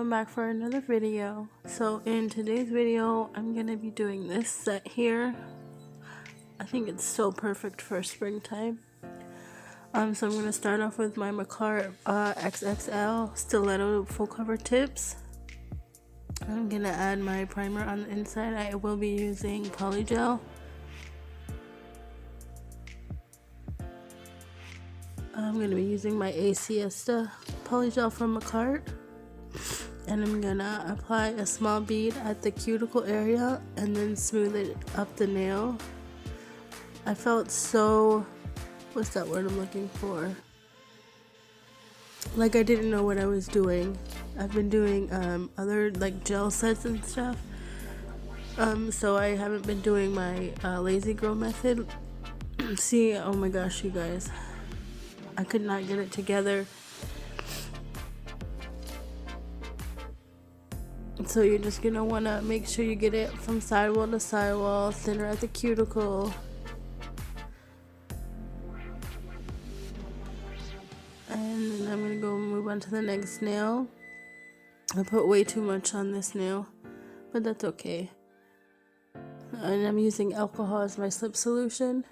welcome back for another video. So in today's video I'm gonna be doing this set here. I think it's so perfect for springtime. So I'm gonna start off with my Makartt XXL stiletto full cover tips. I'm gonna add my primer on the inside. I will be using polygel. I'm going to be using my Siesta polygel from Makartt, and I'm going to apply a small bead at the cuticle area and then smooth it up the nail. I felt so, what's that word I'm looking for? Like I didn't know what I was doing. I've been doing other like gel sets and stuff, so I haven't been doing my lazy girl method. See, oh my gosh, you guys, I could not get it together. So you're just gonna wanna make sure you get it from sidewall to sidewall, center at the cuticle. And then I'm gonna go move on to the next nail. I put way too much on this nail, but that's okay. And I'm using alcohol as my slip solution.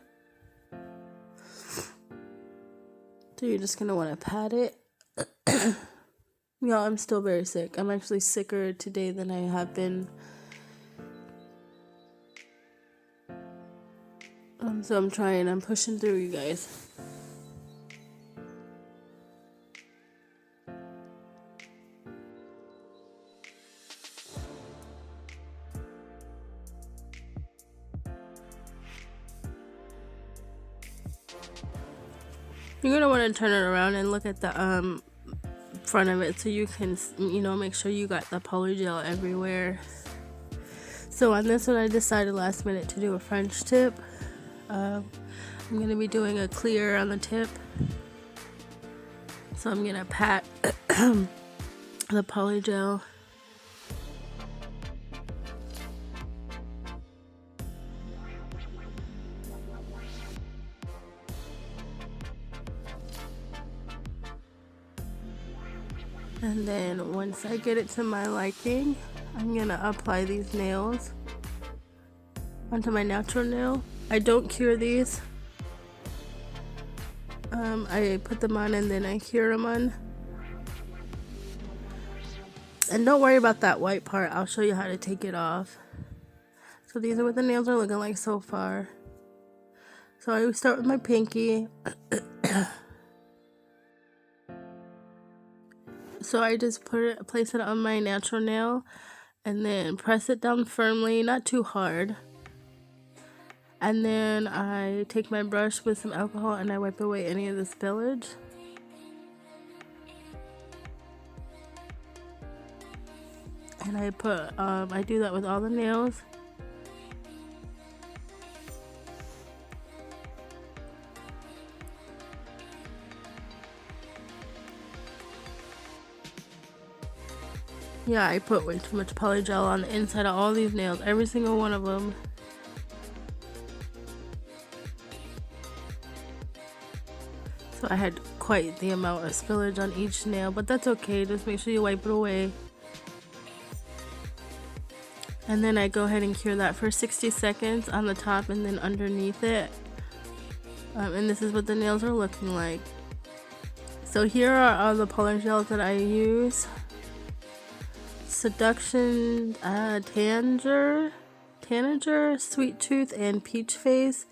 So you're just gonna want to pat it. Y'all, I'm still very sick. I'm actually sicker today than I have been. So I'm pushing through, you guys. You're gonna want to turn it around and look at the front of it so you can, make sure you got the polygel everywhere. So on this one I decided last minute to do a French tip. I'm gonna be doing a clear on the tip. So I'm gonna pat the polygel. And then once I get it to my liking, I'm gonna apply these nails onto my natural nail. I don't cure these. I put them on and then I cure them on. And don't worry about that white part. I'll show you how to take it off. So these are what the nails are looking like so far. So I start with my pinky. So I just place it on my natural nail and then press it down firmly, not too hard. And then I take my brush with some alcohol and I wipe away any of the spillage. And I do that with all the nails. Yeah, I put way too much polygel on the inside of all these nails, every single one of them. So I had quite the amount of spillage on each nail, but that's okay, just make sure you wipe it away. And then I go ahead and cure that for 60 seconds on the top and then underneath it. And this is what the nails are looking like. So here are all the polygels that I use. Seduction, Tanager, Sweet Tooth, and Peach Face.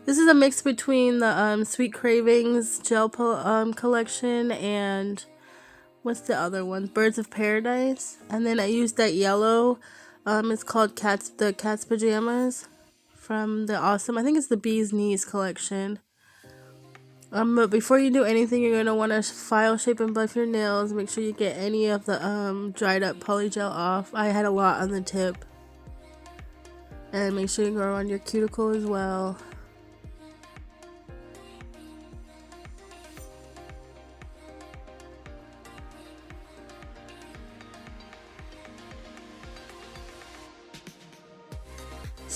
This is a mix between the Sweet Cravings gel collection and what's the other one? Birds of Paradise. And then I used that yellow. It's called the Cat's Pajamas from the awesome, I think it's the Bee's Knees collection. But before you do anything, you're going to want to file, shape, and buff your nails. Make sure you get any of the dried up polygel off. I had a lot on the tip. And make sure you go around your cuticle as well.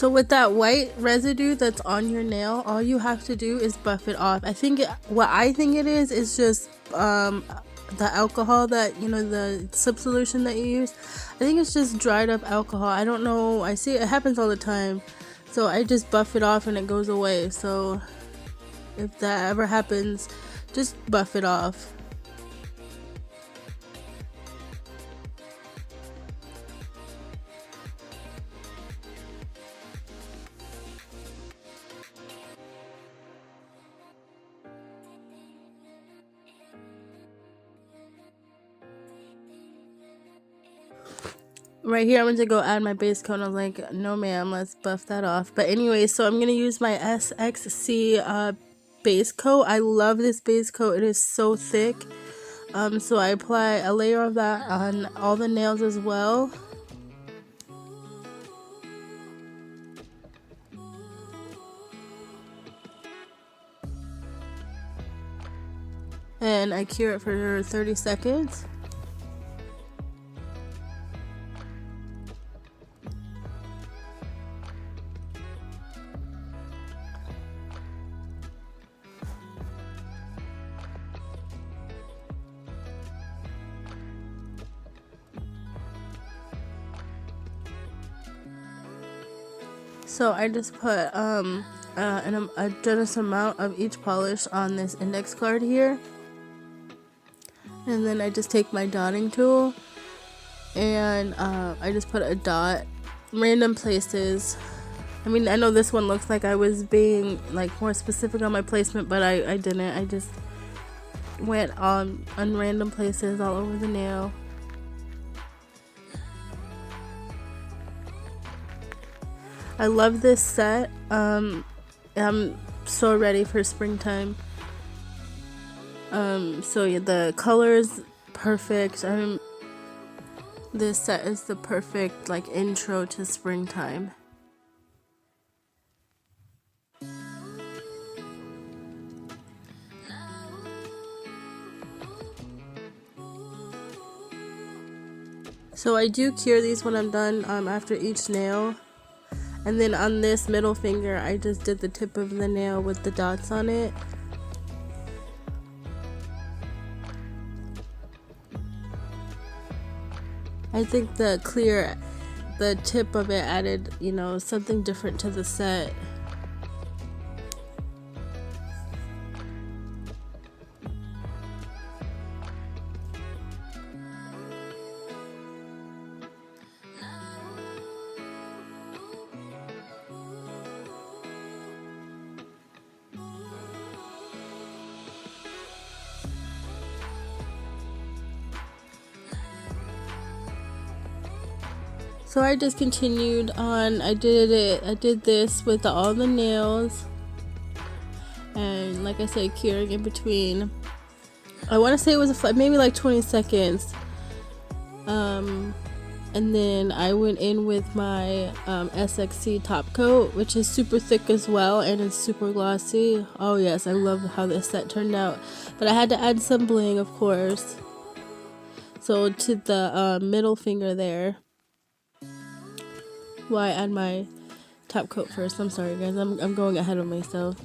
So with that white residue that's on your nail, all you have to do is buff it off. What I think it is just the alcohol that, you know, the sip solution that you use. I think it's just dried up alcohol. I don't know. I see it happens all the time. So I just buff it off and it goes away. So if that ever happens, just buff it off. Right here, I went to go add my base coat and I was like, no ma'am, let's buff that off. But anyway, so I'm going to use my SXC base coat. I love this base coat. It is so thick. So I apply a layer of that on all the nails as well. And I cure it for 30 seconds. So I just put a generous amount of each polish on this index card here. And then I just take my dotting tool and I just put a dot random places. I mean, I know this one looks like I was being like more specific on my placement, but I didn't. I just went on random places all over the nail. I love this set. I'm so ready for springtime. So yeah, the color's perfect. This set is the perfect like intro to springtime. So I do cure these when I'm done after each nail. And then on this middle finger, I just did the tip of the nail with the dots on it. I think the tip of it added, you know, something different to the set. So I just continued on. I did this with all the nails, and like I said, curing in between. I want to say it was maybe like 20 seconds. And then I went in with my SXC top coat, which is super thick as well, and it's super glossy. Oh yes, I love how this set turned out. But I had to add some bling, of course. So to the middle finger there. Well, I add my top coat first. I'm sorry guys, I'm going ahead of myself.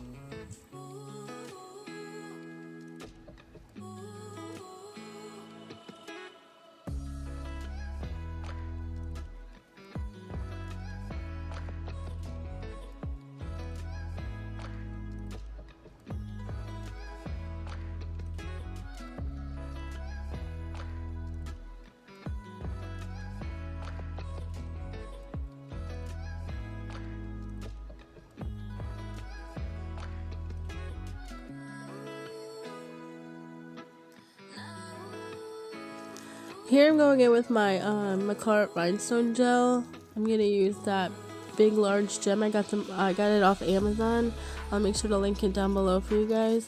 Here I'm going in with my Makartt Rhinestone Gel. I'm gonna use that big large gem. I got it off Amazon. I'll make sure to link it down below for you guys.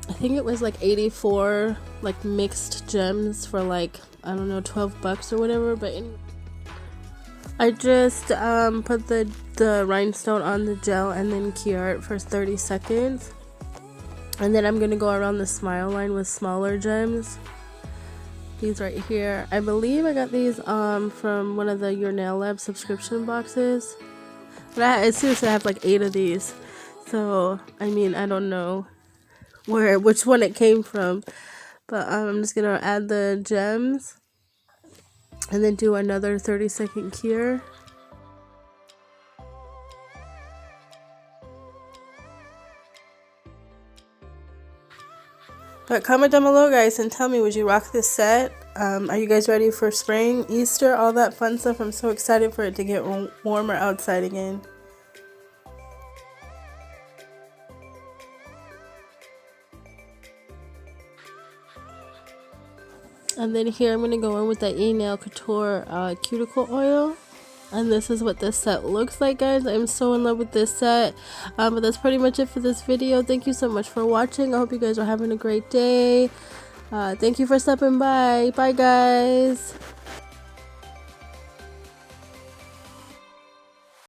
I think it was like 84 like mixed gems for like, I don't know, 12 bucks or whatever. But I just put the rhinestone on the gel and then cure it for 30 seconds. And then I'm gonna go around the smile line with smaller gems. These right here, I believe I got these from one of the Your Nail Lab subscription boxes. But seriously, I have like 8 of these. So I mean, I don't know which one it came from. But I'm just gonna add the gems and then do another 30-second cure. But comment down below, guys, and tell me, would you rock this set? Are you guys ready for spring, Easter, all that fun stuff? I'm so excited for it to get warmer outside again. And then here I'm going to go in with the Nail Couture cuticle oil. And this is what this set looks like, guys. I'm so in love with this set. But that's pretty much it for this video. Thank you so much for watching. I hope you guys are having a great day. Thank you for stopping by. Bye, guys.